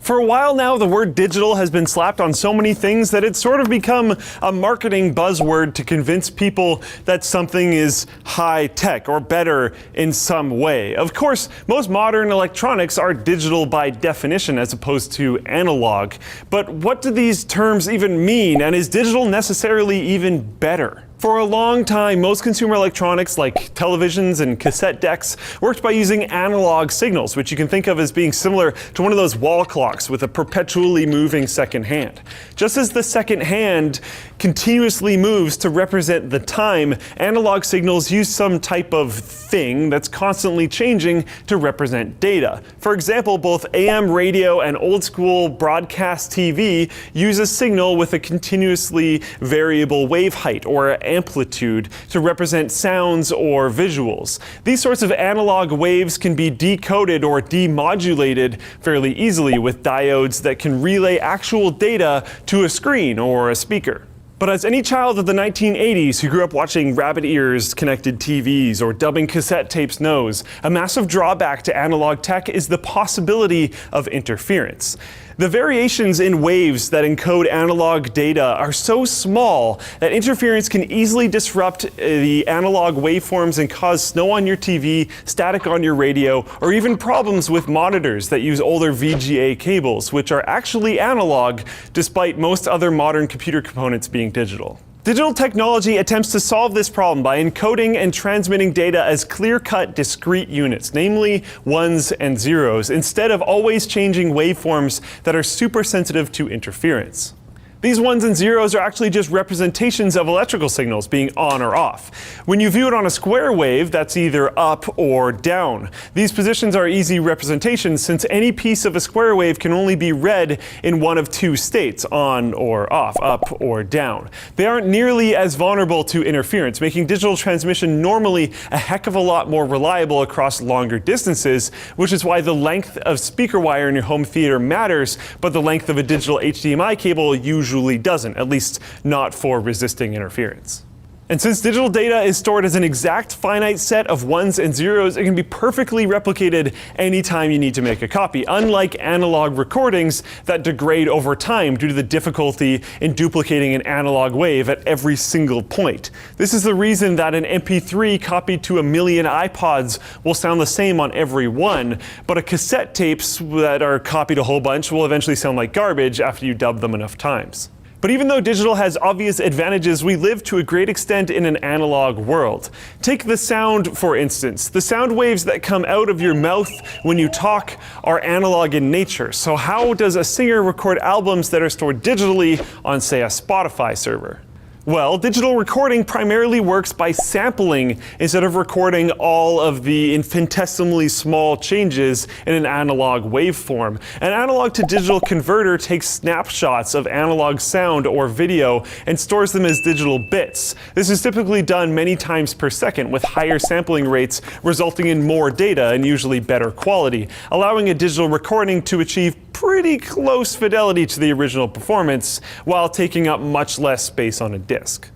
For a while now, the word digital has been slapped on so many things that it's sort of become a marketing buzzword to convince people that something is high-tech or better in some way. Of course, most modern electronics are digital by definition as opposed to analog. But what do these terms even mean, and is digital necessarily even better? For a long time, most consumer electronics like televisions and cassette decks worked by using analog signals, which you can think of as being similar to one of those wall clocks with a perpetually moving second hand. Just as the second hand continuously moves to represent the time, analog signals use some type of thing that's constantly changing to represent data. For example, both AM radio and old school broadcast TV use a signal with a continuously variable wave height or amplitude to represent sounds or visuals. These sorts of analog waves can be decoded or demodulated fairly easily with diodes that can relay actual data to a screen or a speaker. But as any child of the 1980s who grew up watching rabbit ears connected TVs or dubbing cassette tapes knows, a massive drawback to analog tech is the possibility of interference. The variations in waves that encode analog data are so small that interference can easily disrupt the analog waveforms and cause snow on your TV, static on your radio, or even problems with monitors that use older VGA cables, which are actually analog despite most other modern computer components being digital. Digital technology attempts to solve this problem by encoding and transmitting data as clear-cut discrete units, namely ones and zeros, instead of always changing waveforms that are super sensitive to interference. These ones and zeros are actually just representations of electrical signals being on or off. When you view it on a square wave, that's either up or down. These positions are easy representations since any piece of a square wave can only be read in one of two states, on or off, up or down. They aren't nearly as vulnerable to interference, making digital transmission normally a heck of a lot more reliable across longer distances, which is why the length of speaker wire in your home theater matters, but the length of a digital HDMI cable usually doesn't, at least not for resisting interference. And since digital data is stored as an exact finite set of ones and zeros, it can be perfectly replicated anytime you need to make a copy, unlike analog recordings that degrade over time due to the difficulty in duplicating an analog wave at every single point. This is the reason that an MP3 copied to a million iPods will sound the same on every one, but a cassette tapes that are copied a whole bunch will eventually sound like garbage after you dub them enough times. But even though digital has obvious advantages, we live to a great extent in an analog world. Take the sound, for instance. The sound waves that come out of your mouth when you talk are analog in nature. So how does a singer record albums that are stored digitally on, say, a Spotify server? Well, digital recording primarily works by sampling instead of recording all of the infinitesimally small changes in an analog waveform. An analog to digital converter takes snapshots of analog sound or video and stores them as digital bits. This is typically done many times per second with higher sampling rates resulting in more data and usually better quality, allowing a digital recording to achieve pretty close fidelity to the original performance while taking up much less space on a disc.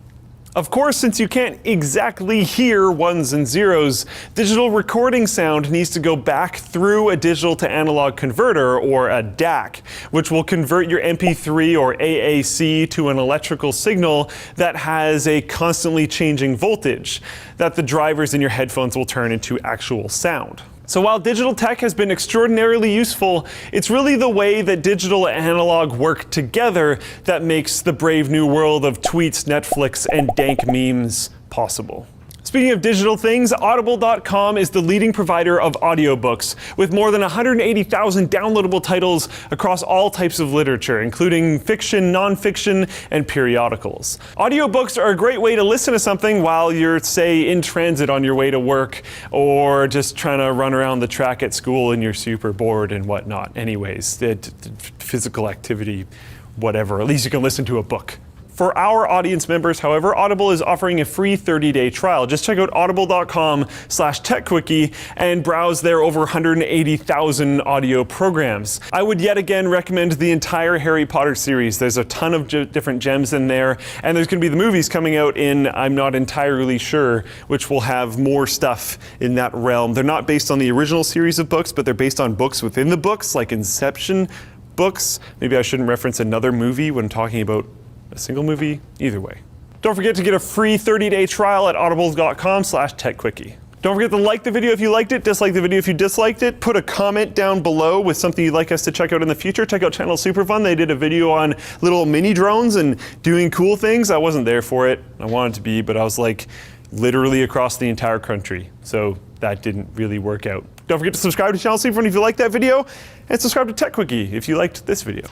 Of course, since you can't exactly hear ones and zeros, digital recording sound needs to go back through a digital to analog converter, or a DAC, which will convert your MP3 or AAC to an electrical signal that has a constantly changing voltage that the drivers in your headphones will turn into actual sound. So while digital tech has been extraordinarily useful, it's really the way that digital and analog work together that makes the brave new world of tweets, Netflix, and dank memes possible. Speaking of digital things, Audible.com is the leading provider of audiobooks, with more than 180,000 downloadable titles across all types of literature, including fiction, nonfiction, and periodicals. Audiobooks are a great way to listen to something while you're, say, in transit on your way to work, or just trying to run around the track at school and you're super bored and whatnot. Anyways, physical activity, whatever. At least you can listen to a book. For our audience members, however, Audible is offering a free 30-day trial. Just check out audible.com/Techquickie and browse their over 180,000 audio programs. I would yet again recommend the entire Harry Potter series. There's a ton of different gems in there, and there's going to be the movies coming out in, I'm not entirely sure, which will have more stuff in that realm. They're not based on the original series of books, but they're based on books within the books, like Inception. books. Maybe I shouldn't reference another movie when talking about a single movie. Either way. Don't forget to get a free 30-day trial at audible.com/Techquickie. Don't forget to like the video if you liked it, dislike the video if you disliked it. Put a comment down below with something you'd like us to check out in the future. Check out Channel Super Fun. They did a video on little mini drones and doing cool things. I wasn't there for it. I wanted to be, but I was like literally across the entire country. So that didn't really work out. Don't forget to subscribe to Channel Super Fun if you liked that video, and subscribe to Techquickie if you liked this video.